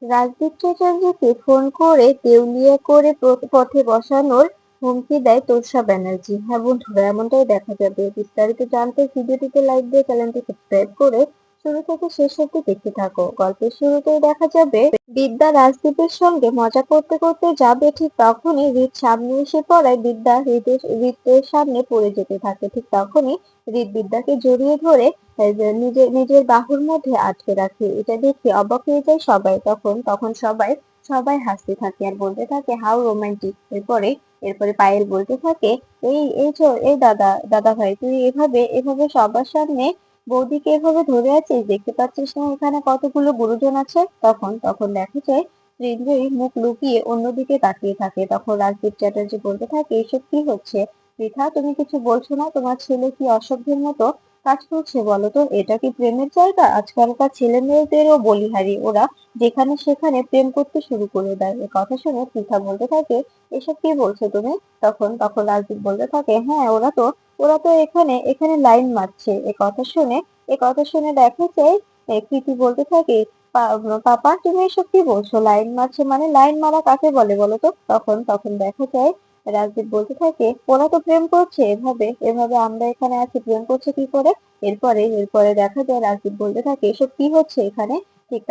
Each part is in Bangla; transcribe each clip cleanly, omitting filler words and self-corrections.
রাজদীপ চ্যাটার্জিকে ফোন করে দেউলিয়া করে পথে বসানোর হুমকি দেয় তোষা ব্যানার্জি। হ্যাঁ বন্ধুরা, এমনটাই দেখা যাবে। বিস্তারিত জানতে ভিডিওটিতে লাইক দিয়ে চ্যানেলটি সাবস্ক্রাইব করে শুরু থেকে শেষ অবধি দেখতে থাকো। গল্পের শুরুতেই দেখা যাবে বিদ্যা রাজদীপের সঙ্গে মজা করতে করতে যাবে, ঠিক তখনই হৃদ সামনে এসে পড়ায় বিদ্যা হৃদের সামনে পড়ে যেতে থাকে। ঠিক তখনই হৃদ বিদ্যাকে জড়িয়ে ধরে এই যে নিজের নিজের বাহুর মধ্যে আটকে রাখে। এটা দেখে অবাক হয়ে যায় সবাই। তখন তখন সবাই সবাই হাসতে থাকে আর বলতে থাকে হাউ রোমান্টিক। এরপরে পায়েল বলতে থাকে এই দাদা দাদা ভাই, তুই এভাবে এভাবে সবার সামনে বৌদিকে এভাবে ধরে আছিস, দেখতে পাচ্ছিস না এখানে কতগুলো গুরুজন আছে? তখন তখন দেখা যায় রিঞ্জয়ী মুখ লুকিয়ে অন্যদিকে তাকিয়ে থাকে। তখন রাজদীপ চ্যাটার্জি বলতে থাকে এসব কি হচ্ছে? পৃথা, তুমি কিছু বলছো না? তোমার ছেলে কি অসভ্যের মতো কাজ করছে বলো তো? এটা কি প্রেমের জায়গা? আজকালকার ছেলে মেয়েদেরও বলিহারি, ওরা যেখানে সেখানে প্রেম করতে শুরু করে দেয়। এ কথা শুনে পৃথা বলতে থাকে এসব কি বলছো তুমি? তখন তখন রাজদীপ বলতে থাকে হ্যাঁ, ওরা তো এখানে এখানে লাইন মারছে। এ কথা শুনে দেখা যায় কৃতি বলতে থাকে পাপা, তুমি এসব কি বলছো? লাইন মারছে মানে? লাইন মারা কাকে বলে বলো তো? তখন তখন দেখা যায় রাজদীপ বলতে থাকে ওরা তো প্রেম করছে, এভাবে এভাবে আমরা এখানে আছি, প্রেম করছে কি করে? এরপরে দেখা যায় রাজদীপ বলতে থাকে এসব কি হচ্ছে এখানে? ঠিক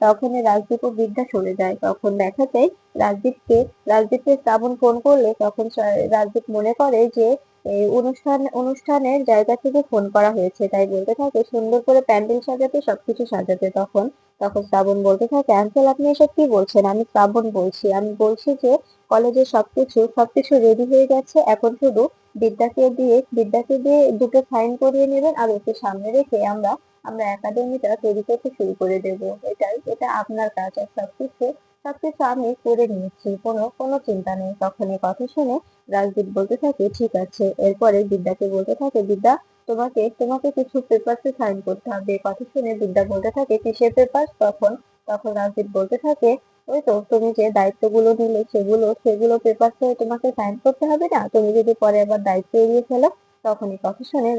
তখনই রাজদীপ ও বিদ্যা সরে যায়। তখন দেখা যায় রাজদীপকে রাজদীপকে শ্রাবণ ফোন করলে তখন রাজদীপ মনে করে যে এই অনুষ্ঠানের জায়গা থেকে ফোন করা হয়েছে, তাই বলতে থাকে সুন্দর করে প্যান্ডেল সাজাতে, সবকিছু সাজাতে। তখন তখন শ্রাবণ বলতে থাকে আঙ্কেল, আপনি এসব কি বলছেন? আমি শ্রাবণ বলছি, আমি বলছি যে কলেজে সবকিছু রেডি হয়ে গেছে, এখন শুধু বিদ্যাকে দিয়ে দুটো সাইন করিয়ে নেবেন আর ওকে সামনে রেখে আমরা আমরা একাডেমিটা তৈরি করতে শুরু করে দেবো। এটা আপনার কাজ। আর সবকিছু আমি করে নিয়েছি, কোনো কোনো চিন্তা নেই। তখন এই কথা শুনে রাজদীপ বলতে থাকে ঠিক আছে। এরপরে বিদ্যাকে বলতে থাকে বিদ্যা, তোমাকে তোমাকে কিছু পেপারসে সাইন করতে হবে। এ কথা শুনে বিদ্যা বলতে থাকে কিসের পেপার? তখন তখন রাজদীপ বলতে থাকে ওই তো তুমি যে দায়িত্বগুলো নিলে সেগুলো পেপারসে তোমাকে সাইন করতে হবে না? তুমি যদি পরে আবার দায়িত্ব এড়িয়ে ফেলো। তখন এই কথা শুনে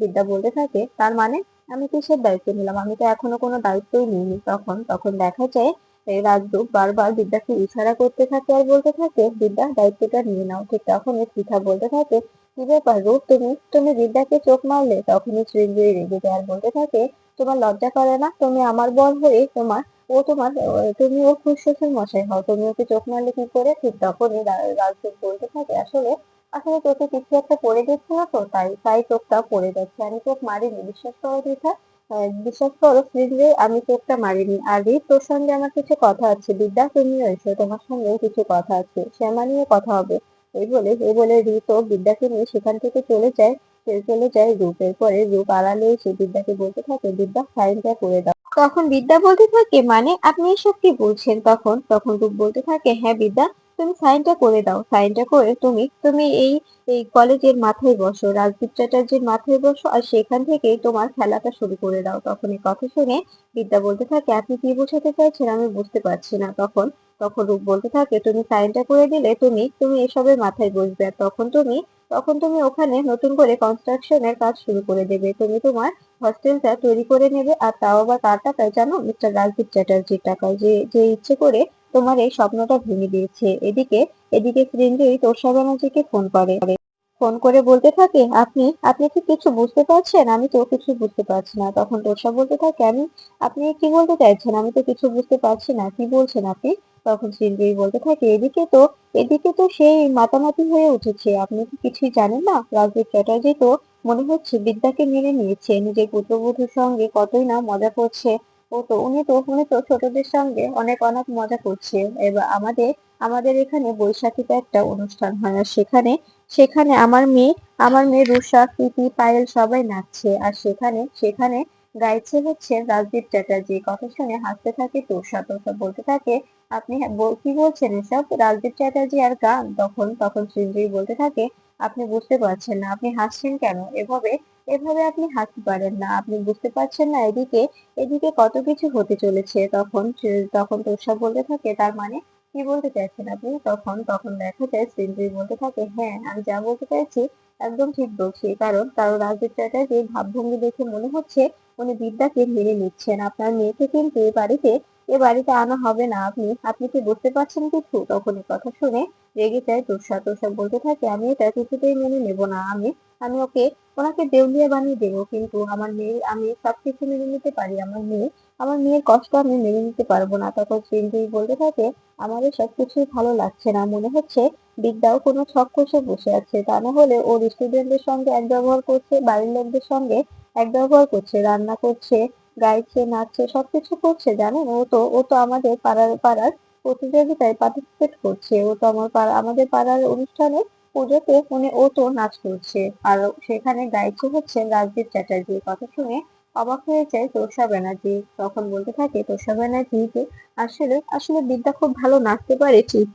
বিদ্যা বলতে থাকে তার মানে আমি কিসের দায়িত্ব নিলাম? আমি তো এখনো কোনো দায়িত্বই নিইনি। তখন তখন দেখা যায় এই রাজদূত বারবার বিদ্যাকে ইশারা করতে থাকে আর বলতে থাকে বিদ্যা, দায়িত্বটা নিয়ে নাও। ঠিক তখনই পৃথা বলতে থাকে কি ব্যাপার রূপ, তুমি তুমি বিদ্যাকে চোখ মারলে? তখনই শ্রীঞ্জয়ী রেগে যায় আর বলতে থাকে তোমার লজ্জা করে না? তুমি আমার বর হয়ে তুমি ওর ফুসফুসের মশাই হও, তুমি ওকে চোখ মারলে কি করে? ঠিক তখনই রাজদূত বলতে থাকে আসলে আসলে চোখে কিছু একটা পড়ে গেছে না তো, তাই তাই চোখটা পড়ে যাচ্ছে। আমি চোখ মারিনি, বিশ্বাস করো পৃথা। বিশ্বাস করো ফ্রিজে, আমি চোখটা মারিনি। আর রিত, তোর সঙ্গে আমার কিছু কথা আছে। বিদ্যা, তুমিও এসো, তোমার সঙ্গেও কিছু কথা আছে, শ্যামা নিয়ে কথা হবে। এই বলে রিত ও বিদ্যাকে নিয়ে সেখান থেকে চলে যায় রূপ। এরপরে রূপ আড়ালে এসে বিদ্যাকে বলতে থাকে বিদ্যা, সাইনটা করে দাও। তখন বিদ্যা বলতে থাকে মানে আপনি এসব কি বলছেন? তখন তখন রূপ বলতে থাকে হ্যাঁ বিদ্যা, তুমি সাইনটা করে দাও। সাইনটা করে তুমি তুমি এই এই কলেজের মাথায় বসো, রাজদীপ চ্যাটার্জির মাথায় বসো, আর সেখান থেকে তোমার খেলাটা শুরু করে দাও। তখন এই কথা শুনে বিদ্যা বলতে থাকে আপনি কি বোঝাতে চাইছেন? আমি বুঝতে পারছি না। তখন তখন রূপ বলতে থাকে তুমি সাইনটা করে দিলে তুমি তুমি এসবের মাথায় বসবে, আর তখন তুমি ওখানে নতুন করে কনস্ট্রাকশনের কাজ শুরু করে দেবে। তুমি তোমার হস্টেলটা তৈরি করে নেবে, আর তাও আবার কার টাকায় জানো? মিস্টার রাজদীপ চ্যাটার্জির টাকায়, যে যে ইচ্ছে করে তোমার এই স্বপ্নটা ভেঙে দিয়েছে। এদিকে এদিকে চিরঞ্জীবী তোষা ব্যানার্জিকে ফোন করে বলতে থাকে আপনি আপনি কি কিছু বুঝতে পারছেন? আমি তো কিছু বুঝতে পারছি না। তখন তোষা বলতে থাকে আপনি কি বলতে চাইছেন? আমি তো কিছু বুঝতে পারছি না, কি বলছেন আপনি? তখন চিরঞ্জীবী বলতে থাকে এদিকে তো সেই মাতামাতি হয়ে উঠেছে। আপনি কি কিছুই জানেন না? রাজদীপ চ্যাটার্জি তো মনে হচ্ছে বিদ্যাকে মেনে নিয়েছে, নিজের পুত্রবধূর সঙ্গে কতই না মজা করছে। উনি তো ছোটদের সঙ্গে অনেক অনেক মজা করছে। এবার আমাদের এখানে বৈশাখীতে একটা অনুষ্ঠান হয়, আর সেখানে সেখানে আমার মেয়ে রুষা, প্রীতি, পায়েল সবাই নাচছে, আর সেখানে গাইছে হচ্ছে রাজদীপ চ্যাটার্জি। কথা শুনে হাসতে থাকে তোষা বলতে থাকে আপনি কি বলছেন এসব? রাজদীপ চ্যাটার্জি আর গান? তখন সৃঞ্জয়ী বলতে থাকে আপনি বুঝতে পারছেন না, আপনি হাসছেন কেন? এভাবে এভাবে আপনি হাসতে পারেন না, আপনি বুঝতে পারছেন না এদিকে এদিকে কত কিছু হতে চলেছে। তখন তোষা বলতে থাকে তার মানে কি বলতে চাইছেন আপনি? তখন দেখা যায় সৃঞ্জয়ী বলতে থাকে হ্যাঁ, আমি যা বলতে চাইছি একদম ঠিক বলছি। কারণ রাজদীপ চ্যাটার্জির ভাবভঙ্গি দেখে মনে হচ্ছে উনি বিদ্যাকে মেনে নিচ্ছেন। আপনার মেয়েকে কিন্তু এ বাড়িতে এ বাড়িতে আনা হবে না। আপনি আপনি কি বুঝতে পারছেন কিছু? তখন এই কথা শুনে রেগে যায় তোষা। তোষা বলতে থাকে, আমি এটা কিছুতেই মেনে নেব না। আমি ওনাকে দেউলিয়া বানিয়ে দেবো, কিন্তু আমার মেয়ে, আমি সবকিছু মেনে নিতে পারি। আমার মেয়ের কষ্ট আমি মেনে নিতে পারবো না। তখন চিরঞ্জিবী বলতে থাকে, আমার এসব কিছুই ভালো লাগছে না। মনে হচ্ছে বিদ্যাও কোনো ছক কষে বসে আছে। তা না হলে ওর স্টুডেন্টদের সঙ্গে এক ব্যবহার করছে, বাড়ির লোকদের সঙ্গে এক ব্যবহার করছে, রান্না করছে, গাইছে, নাচছে, সবকিছু করছে। জানেন, ও তো আমাদের পাড়ার প্রতিযোগিতায় পার্টিসিপেট করছে। ও তো আমাদের পাড়ার অনুষ্ঠানে, পুজোতে ও তো নাচ করছে। আর সেখানে গাইছে হচ্ছে রাজদীপ চ্যাটার্জি। কথা শুনে অবাক হয়ে যায় তোষা ব্যানার্জি। তখন বলতে থাকে তোষা ব্যানার্জি যে, আসলে আসলে বিদ্যা খুব ভালো নাচতে পারে ঠিক,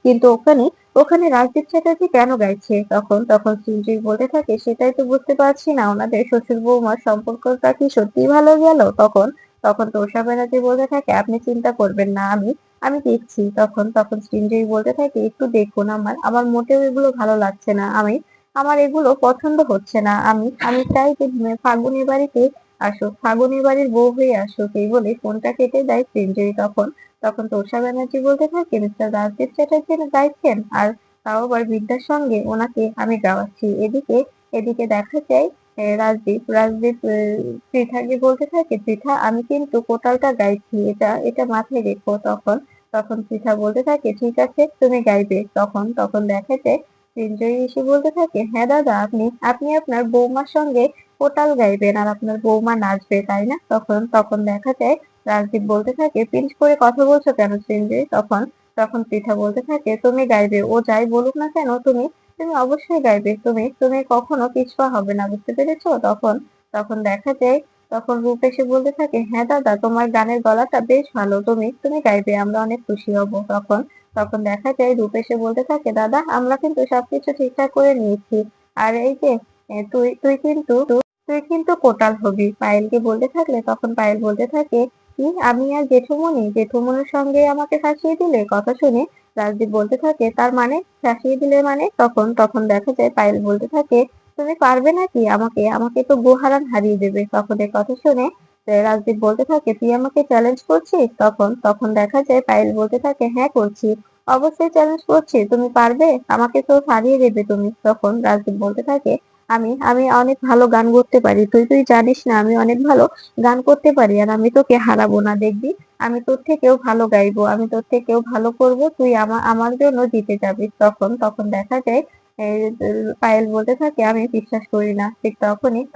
কিন্তু ওখানে ওখানে রাজদীপ চ্যাটার্জি কেন গাইছে? তখন চিরঞ্জিত বলতে থাকে, সেটাই তো বুঝতে পারছি না, ওনাদের শ্বশুর বৌমার সম্পর্কটা কি সত্যিই ভালো গেল? তখন তখন তোষা ব্যানার্জি বলতে থাকে, আপনি চিন্তা করবেন না, আমি দেখছি। তখন চিরঞ্জিত বলতে থাকে, একটু দেখুন, আমার মোটেও এগুলো ভালো লাগছে না। আমার এগুলো পছন্দ হচ্ছে না। আমি চাই যে ফাল্গুনের বাড়িতে আসুক, ফাল্গুনের বাড়ির বউ হয়ে আসুক। এই বলে ফোনটা কেটে দেয় চিরঞ্জিত। তখন তখন তোষা ব্যানার্জি বলতে থাকে, মিস্টার রাজদীপ চ্যাটার্জি গাইছেন, আর তাও আবার বিদ্যার সঙ্গে ওনাকে আমি গাওয়াচ্ছি। এদিকে এদিকে দেখা যায় রাজদীপ পৃথাকে বলতে থাকে, পৃথা, আমি কিন্তু কোটালটা গাইছি, এটা এটা মাথায় রেখো। তখন পৃথা বলতে থাকে, ঠিক আছে, তুমি গাইবে। তখন দেখা যায় সঞ্জয় এসে বলতে থাকে, হ্যাঁ দাদা, আপনি আপনি আপনার বৌমার সঙ্গে কোটাল গাইবেন আর আপনার বৌমা নাচবে, তাই না? তখন তখন দেখা যায় রাজদীপ বলতে থাকে, পিঞ্চ করে কথা বলছো কেন সঞ্জয়? তখন তখন পৃথা বলতে থাকে, তুমি গাইবে, ও যাই বলুক না কেন, তুমি তুমি অবশ্যই গাইবে। তুমি কখনো পিছপা হবে না, বুঝতে পেরেছো? তখন তখন দেখা যায় তখন রূপ এসে বলতে থাকে, হ্যাঁ দাদা, তোমার গানের গলাটা বেশ ভালো, তুমি তুমি গাইবে, আমরা অনেক খুশি হব। তখন তখন দেখা যায় রূপ এসে বলতে থাকে, দাদা, আমরা কিন্তু সবকিছু ঠিকঠাক করে নিয়েছি। আর এই যে তুই তুই কিন্তু কোটাল হবি। পায়েলকে বলতে থাকলে তখন পায়েল বলতে থাকে, কি, আমি আর জেঠুমনির সঙ্গে আমাকে ফাঁসিয়ে দিলে? কথা শুনে রাজদীপ বলতে থাকে, তার মানে ফাঁসিয়ে দিলে মানে? তখন তখন দেখা যায় পায়েল বলতে থাকে, তুমি পারবে নাকি? আমাকে আমাকে তো গোহারান হারিয়ে দেবে। তখন এই কথা শুনে রাজদীপ বলতে থাকে, তুই আমাকে চ্যালেঞ্জ করছিস? তখন তখন দেখা যায় পায়েল বলতে থাকে, হ্যাঁ করছি, অবশ্যই চ্যালেঞ্জ করছি, তুমি পারবে? আমাকে তো হারিয়ে দেবে তুমি। তখন রাজদীপ বলতে থাকে, আমি আমি অনেক ভালো গান করতে পারি, তুই জানিস না, আমি অনেক ভালো গান করতে পারি, আর আমি তোকে হারাবো না, দেখবি, আমি তোর থেকেও ভালো গাইবো, আমি তোর থেকেও ভালো করব, তুই আমার জন্য জিতে যাবি। তখন তখন দেখা যায় এই, পায়েল বলতে থাকে, আমি বিশ্বাস করি না। ঠিক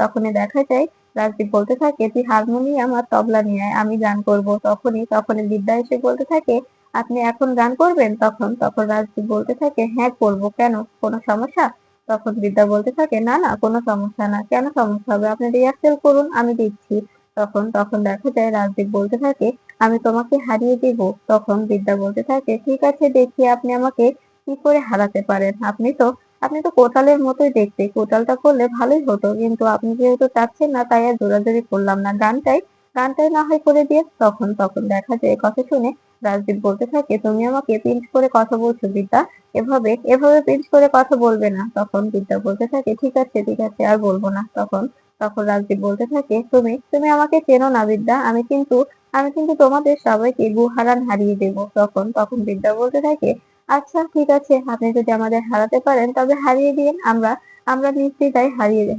তখনই দেখা যায় রাজদীপ বলতে থাকে, তুই হারমোনিয়াম আর তবলা নিয়ে আয়, আমি গান করব। তখনই বিদ্যা এসে বলতে থাকে, আপনি এখন গান করবেন? তখন রাজদীপ বলতে থাকে, হ্যাঁ করব, কেন, কোনো সমস্যা? তখন বিদ্যা বলতে থাকে, না না, কোনো সমস্যা না। কেন সমস্যা হবে? আপনি রিহার্সেল করুন, আমি দেখছি। তখন দেখা যায় রাজদীপ বলতে থাকে, আমি তোমাকে হারিয়ে দিব। তখন বিদ্যা বলতে থাকে, ঠিক আছে, দেখি আপনি আমাকে কি করে হারাতে পারেন। আপনি তো কোটালের মতোই দেখতে, কোটালটা করলে ভালোই হতো, কিন্তু আপনি যেহেতু চাচ্ছেন না, তাই আর জোরাজুরি করলাম না। গানটাই না হয় করে দিয়ে। তখন দেখা যায় কথা শুনে রাজদীপ বলতে থাকে, তুমি আমাকে পিঞ্চ করে কথা বলছো বিদ্যা, এভাবে এভাবে পিঞ্চ করে কথা বলবে না। তখন বিদ্যা বলতে থাকে, ঠিক আছে, আর বলবো না। তখন রাজদীপ বলতে থাকে, তুমি তুমি আমাকে চেনো না বিদ্যা, আমি কিন্তু তোমাদের সবাইকে গুহারান হারিয়ে দেব। তখন বিদ্যা বলতে থাকে, আচ্ছা ঠিক আছে, আপনি যদি আমাদের হারাতে পারেন তবে হারিয়ে দিন, আমরা আমরা নিশ্চিন্তায়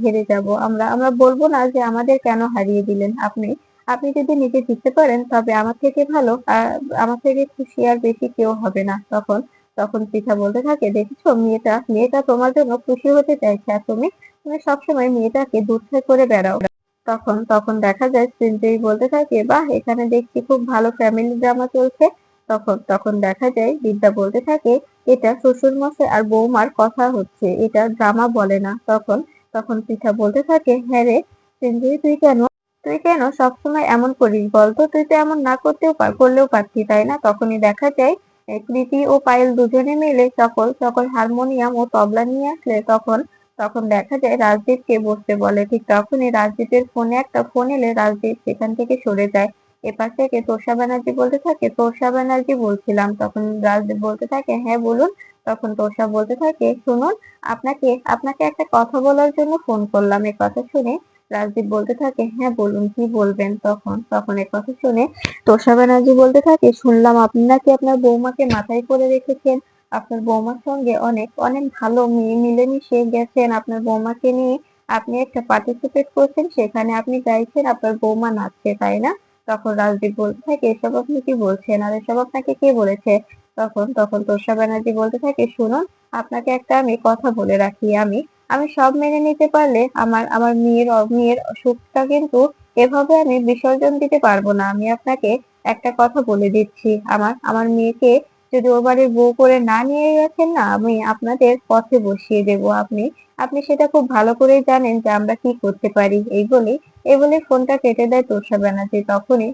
হেরে যাব। আমরা বলবো না যে আমাদের কেন হারিয়ে দিলেন। আপনি আপনি যদি নিজে জিততে পারেন তবে আমার থেকে ভালো আর আমার থেকে খুশি আর বেশি কেউ হবে না। তখন পৃথা বলতে থাকে, দেখেছো, মেয়েটা তোমার জন্য খুশি হতে চাইছে, আর তুমি তুমি সবসময় মেয়েটাকে দুধে করে বেড়াও। তখন দেখা যায় সঞ্জয় বলতে থাকে, বাহ, এখানে দেখছি খুব ভালো ফ্যামিলি ড্রামা চলছে। তখন দেখা যায় বিদ্যা বলতে থাকে, এটা শ্বশুর মশাই আর বৌমার কথা হচ্ছে, এটা ড্রামা বলে না। তখন পৃথা বলতে থাকে, হ্যাঁ রে সঞ্জয়, তুই কেন সবসময় এমন করিস বলতো? তুই তো এমন না করলেও পারতি, তাই না? তখনই দেখা যায় কৃতি ও পায়েল দুজনে মিলে সকল সকল হারমোনিয়াম ও তবলা নিয়ে আসলে তখন তখন দেখা যায় রাজদীপকে বসতে বলে। ঠিক তখনই রাজদীপের ফোনে একটা ফোন এলে রাজদীপ সেখান থেকে সরে যায়। এপাশ থেকে তোষা ব্যানার্জি বলতে থাকে, তোষা ব্যানার্জি বলছিলাম। তখন রাজদীপ বলতে থাকে, হ্যাঁ বলুন। তখন তোষা বলতে থাকে, শুনুন, আপনাকে আপনাকে একটা কথা বলার জন্য ফোন করলাম। এ কথা শুনে রাজদীপ বলতে থাকে, হ্যাঁ বলুন কি বলবেন। তখন তখন এ কথা শুনে তোষা ব্যানার্জি বলতে থাকে, শুনলাম আপনি নাকি আপনার বৌমাকে মাথায় করে রেখেছেন, আপনার বৌমার সঙ্গে অনেক অনেক ভালো মিলেমিশে গেছেন, আপনার বৌমাকে নিয়ে আপনি একটা পার্টিসিপেট করছেন, সেখানে আপনি গাইছেন, আপনার বৌমা নাচছে, তাই না? তখন রাজদীপ বলতে থাকে, এসব আপনি কি বলছেন, আর এসব আপনাকে কে বলেছে? তখন তখন তোষা ব্যানার্জি বলতে থাকে, শুনুন, আপনাকে একটা আমি কথা বলে রাখি, আমি আমি সব মেনে নিতে পারলে আমার আমার মেয়ের সুখটা কিন্তু এভাবে আমি বিসর্জন দিতে পারবো না। আমি আপনাকে একটা কথা বলে দিচ্ছি, আমার আমার মেয়েকে যদি ওর বাড়ির বউ করে না নিয়ে গেছেন না, আমি আপনাদের পথে বসিয়ে দেব। আপনি আপনি সেটা খুব ভালো করেই জানেন যে আমরা কি করতে পারি। এই বলে ফোনটা কেটে দেয় তোষা ব্যানার্জি।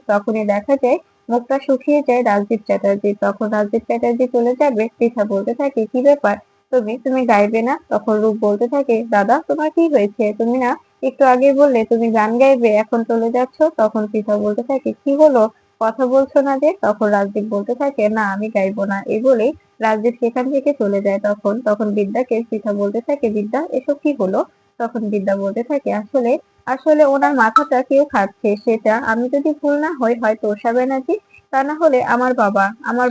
তখনই দেখা যায় মুখটা শুকিয়ে যায় রাজদীপ চ্যাটার্জি। তখন রাজদীপ চ্যাটার্জি চলে যাবে, পৃথা বলতে থাকে, কি ব্যাপার, তুমি তুমি গাইবে না? তখন রূপ বলতে থাকে, দাদা তোমার কি হয়েছে, তুমি না একটু আগে বললে তুমি গান গাইবে, এখন চলে যাচ্ছ। তখন পৃথা বলতে থাকে, কি হলো, কথা বলছো না যে? তখন রাজদীপ বলতে থাকে, না আমি গাইবো না। এই বলেই রাজদীপ সেখান থেকে চলে যায়। তখন তখন বিদ্যাকে পৃথা বলতে থাকে, বিদ্যা এসব কি হলো? তখন বিদ্যা বলতে থাকে, আসলে আসলে ওনার মাথাটা কেউ খাচ্ছে, সেটা আমি যদি ভুল না হই হয়তো উষা ব্যানার্জি, তা না হলে আমার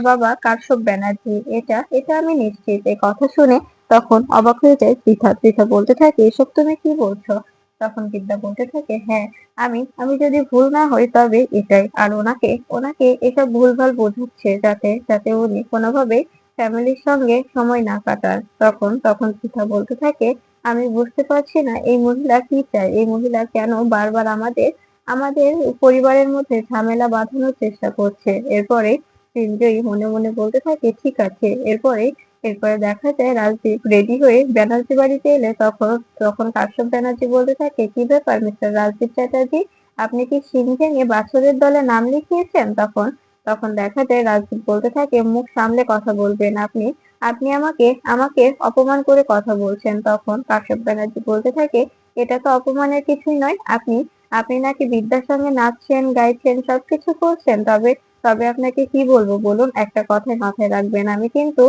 বাবা কাশ্যপ ব্যানার্জি, এটা এটা আমি নিশ্চিত। এই কথা শুনে তখন অবাক হয়ে যায় পৃথা। পৃথা বলতে থাকে, এসব তুমি কি বলছো? তখন বিদ্যা বলতে থাকে, হ্যাঁ, আমি আমি যদি ভুল না হই তবে এটাই। আর ওনাকে ওনাকে এসব ভুলভাল বোঝাচ্ছে, যাতে যাতে উনি কোনোভাবে ফ্যামিলির সঙ্গে সময় না কাটান। তখন তখন পৃথা বলতে থাকে, আমি বুঝতে পারছি না এই মহিলা কি চায়, এই মহিলা কেন বারবার আমাদের আমাদের পরিবারের মধ্যে ঝামেলা বাঁধানোর চেষ্টা করছে। এরপরে সঞ্জয় মনে মনে বলতে থাকে, ঠিক আছে। এরপরে দেখা যায় রাজদীপ রেডি হয়ে ব্যানার্জি বাড়িতে এলে তখন তখন কাশ্যপ ব্যানার্জি বলতে থাকে, কি ব্যাপার মিস্টার রাজদীপ চ্যাটার্জি, আপনি কি শিং ভেঙে বাছুরের দলে নাম লিখিয়েছেন? তখন তখন দেখা যায় রাজদীপ বলতে থাকে, মুখ সামলে কথা বলবেন, আপনি আপনি আমাকে আমাকে অপমান করে কথা বলছেন। তখন কাশ্যপ ব্যানার্জি বলতে থাকে, এটা তো অপমানের কিছুই নয়, আপনি আপনি নাকি বিদ্যার সঙ্গে নাচছেন, গাইছেন, সবকিছু করছেন, তবে তবে আপনাকে কি বলবো বলুন, একটা কথাই মাথায় রাখবেন, আমি কিন্তু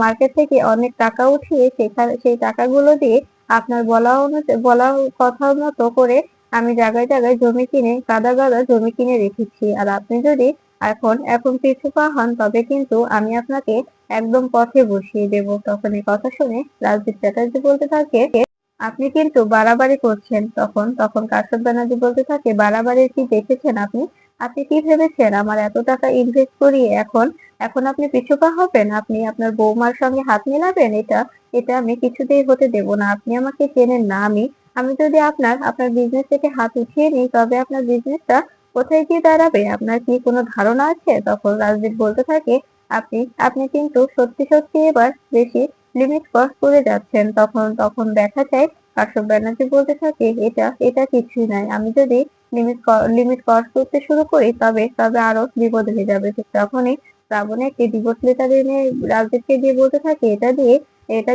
মার্কেট থেকে অনেক টাকা উঠিয়ে সেখানে সেই টাকাগুলো দিয়ে আপনার বলা কথা মতো করে আমি জায়গায় জায়গায় জমি কিনে গাদা গাদা জমি কিনে রেখেছি। আর আপনি যদি এখন পিছু পা হন তবে কিন্তু আমি আপনাকে একদম পথে বসিয়ে দেব। তখন এই কথা শুনে রাজদীপ চ্যাটার্জি বলতে থাকে, আপনি কিন্তু বাড়াবাড়ি করছেন। তখন তখন কাশ্যপ ব্যানার্জি বলতে থাকে, বাড়াবাড়ি কি দেখেছেন আপনি? আপনি কি ভেবেছেন আমার এত টাকা ইনভেস্ট করিয়ে এখন এখন আপনি পিছুপা হবেন? আপনি আপনার বৌমার সঙ্গে হাত মেলাবেন? এটা এটা আমি কিছুতেই হতে দেব না। আপনি আমাকে চেনেন না। আমি আমি যদি আপনার বিজনেস থেকে হাত উঠিয়ে নিই তবে আপনার বিজনেসটা কোথায় গিয়ে দাঁড়াবে? আপনার কি কোনো ধারণা আছে? তখন রাজদীপ বলতে থাকে, আপনি আপনি কিন্তু সত্যি সত্যি এবার বেশি লিমিট ক্রস করে যাচ্ছেন। তখন তখন দেখা যায় কাশ্যপ ব্যানার্জি বলতে থাকে, এটা এটা কিছুই নয়, আমি যদি লিমিট ক্রস করতে শুরু করি তবে তবে আরো বিপদ হয়ে যাবে। ঠিক তখনই শ্রাবণী একটি ডিভোর্স লেটার এনে রাজদীপকে দিয়ে বলতে থাকে, এটা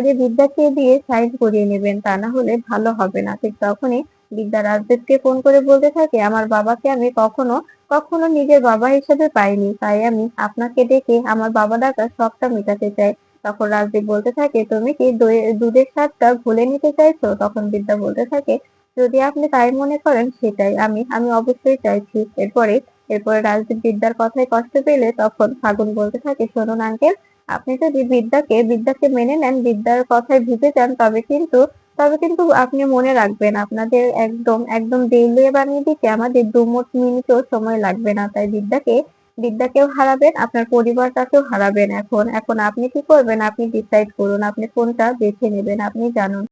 দিয়ে বিদ্যাকে দিয়ে সাইন করিয়ে নেবেন, তা না হলে ভালো হবে না। ঠিক তখনই বিদ্যা রাজদীপকে ফোন করে বলতে থাকে, আমার বাবাকে আমি কখনো কখনো নিজের বাবা হিসেবে পাইনি, তাই আমি আপনাকে ডেকে আমার বাবা ডাকার শখটা মেটাতে চাই। তখন রাজদীপ বলতে থাকে, তুমি কি দুধের স্বাদটা ভুলে নিতে চাইছো? তখন বিদ্যা বলতে থাকে, যদি আপনি তাই মনে করেন সেটাই, আমি আমি অবশ্যই চাইছি। এরপরে রাজদীপ বিদ্যার কথায় কষ্ট পেলে তখন ফাগুন বলতে থাকে, শুনুন আঙ্কেল, আপনি যদি বিদ্যাকে মেনে নেন, বিদ্যার কথায় ভিজে যান, তবে কিন্তু আপনি মনে রাখবেন, আপনাদের একদম একদম দেউলিয়া বানিয়ে দিতে আমাদের মিনিটও সময় লাগবে না। তাই বিদ্যাকেও হারাবেন, আপনার পরিবারটাকেও হারাবেন। এখন এখন আপনি কি করবেন? আপনি ডিসাইড করুন, আপনি কোনটা বেছে নেবেন, আপনি জানুন।